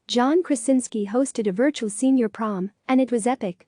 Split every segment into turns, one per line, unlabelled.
John Krasinski hosted a virtual senior prom, and it was epic.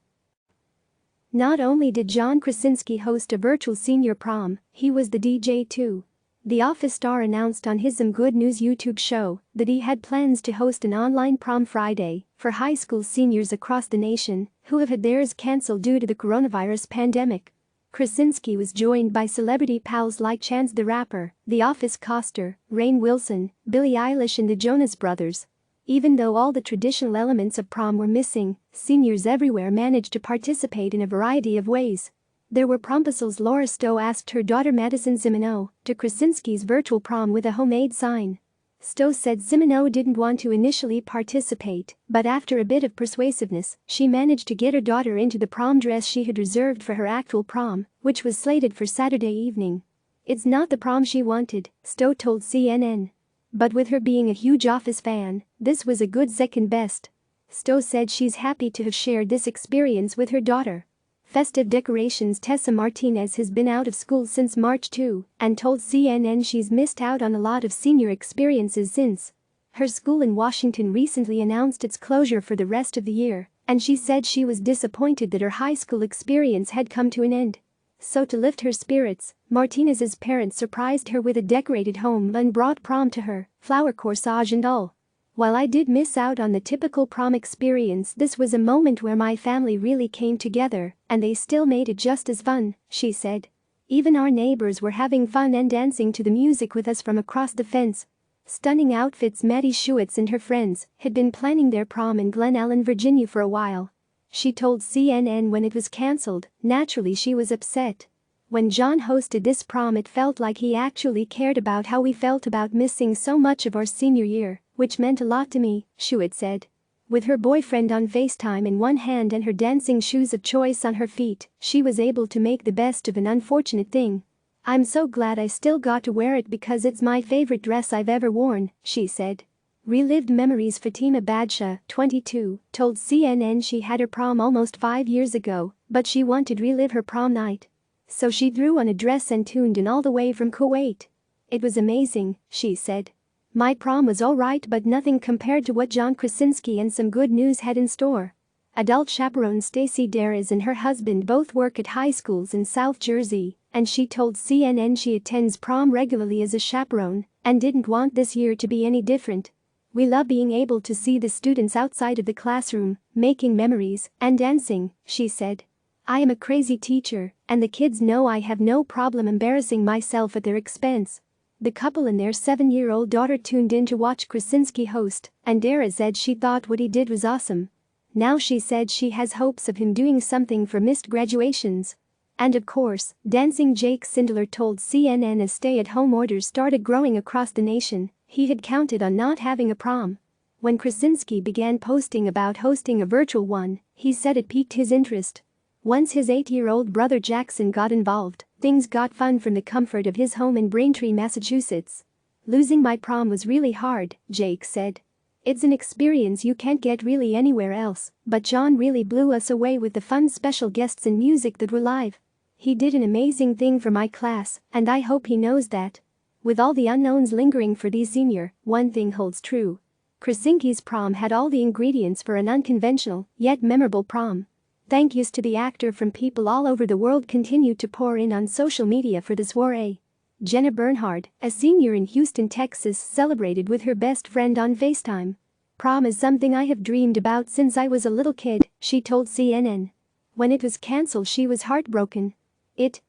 Not only did John Krasinski host a virtual senior prom, he was the DJ too. The Office star announced on his Some Good News YouTube show that he had plans to host an online prom Friday for high school seniors across the nation who have had theirs cancelled due to the coronavirus pandemic. Krasinski was joined by celebrity pals like Chance the Rapper, The Office caster, Rainn Wilson, Billie Eilish and the Jonas Brothers. Even though all the traditional elements of prom were missing, seniors everywhere managed to participate in a variety of ways. There were prompicles. Laura Stowe asked her daughter Madison Zimino to Krasinski's virtual prom with a homemade sign. Stowe said Zimino didn't want to initially participate, but after a bit of persuasiveness, she managed to get her daughter into the prom dress she had reserved for her actual prom, which was slated for Saturday evening. It's not the prom she wanted, Stowe told CNN. But with her being a huge Office fan, this was a good second best. Stowe said she's happy to have shared this experience with her daughter. Festive decorations. Tessa Martinez has been out of school since March 2 and told CNN she's missed out on a lot of senior experiences since. Her school in Washington recently announced its closure for the rest of the year, and she said she was disappointed that her high school experience had come to an end. So to lift her spirits, Martinez's parents surprised her with a decorated home and brought prom to her, flower corsage and all. While I did miss out on the typical prom experience, this was a moment where my family really came together, and they still made it just as fun, she said. Even our neighbors were having fun and dancing to the music with us from across the fence. Stunning outfits. Maddie Schewitz and her friends had been planning their prom in Glen Allen, Virginia for a while. She told CNN when it was cancelled, naturally she was upset. When John hosted this prom, it felt like he actually cared about how we felt about missing so much of our senior year, which meant a lot to me, Schewitz said. With her boyfriend on FaceTime in one hand and her dancing shoes of choice on her feet, she was able to make the best of an unfortunate thing. I'm so glad I still got to wear it because it's my favorite dress I've ever worn, she said. Relived memories. Fatima Badshah, 22, told CNN she had her prom almost 5 years ago, but she wanted to relive her prom night. So she threw on a dress and tuned in all the way from Kuwait. It was amazing, she said. My prom was alright, but nothing compared to what John Krasinski and Some Good News had in store. Adult chaperone Stacey Darras and her husband both work at high schools in South Jersey, and she told CNN she attends prom regularly as a chaperone and didn't want this year to be any different. We love being able to see the students outside of the classroom, making memories and dancing, she said. I am a crazy teacher, and the kids know I have no problem embarrassing myself at their expense. The couple and their 7-year-old daughter tuned in to watch Krasinski host, and Darras said she thought what he did was awesome. Now she said she has hopes of him doing something for missed graduations. And of course, dancing. Jake Sindler told CNN as stay-at-home orders started growing across the nation, he had counted on not having a prom. When Krasinski began posting about hosting a virtual one, he said it piqued his interest. Once his 8-year-old brother Jackson got involved, things got fun from the comfort of his home in Braintree, Massachusetts. Losing my prom was really hard, Jake said. It's an experience you can't get really anywhere else, but John really blew us away with the fun special guests and music that were live. He did an amazing thing for my class, and I hope he knows that. With all the unknowns lingering for the senior, one thing holds true. Krasinski's prom had all the ingredients for an unconventional, yet memorable prom. Thank yous to the actor from people all over the world continued to pour in on social media for the soiree. Jenna Bernhard, a senior in Houston, Texas, celebrated with her best friend on FaceTime. Prom is something I have dreamed about since I was a little kid, she told CNN. When it was cancelled, she was heartbroken.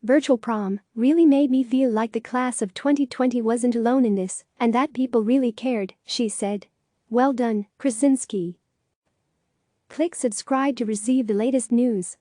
Virtual prom, really made me feel like the class of 2020 wasn't alone in this, and that people really cared, she said. Well done, Krasinski. Click subscribe to receive the latest news.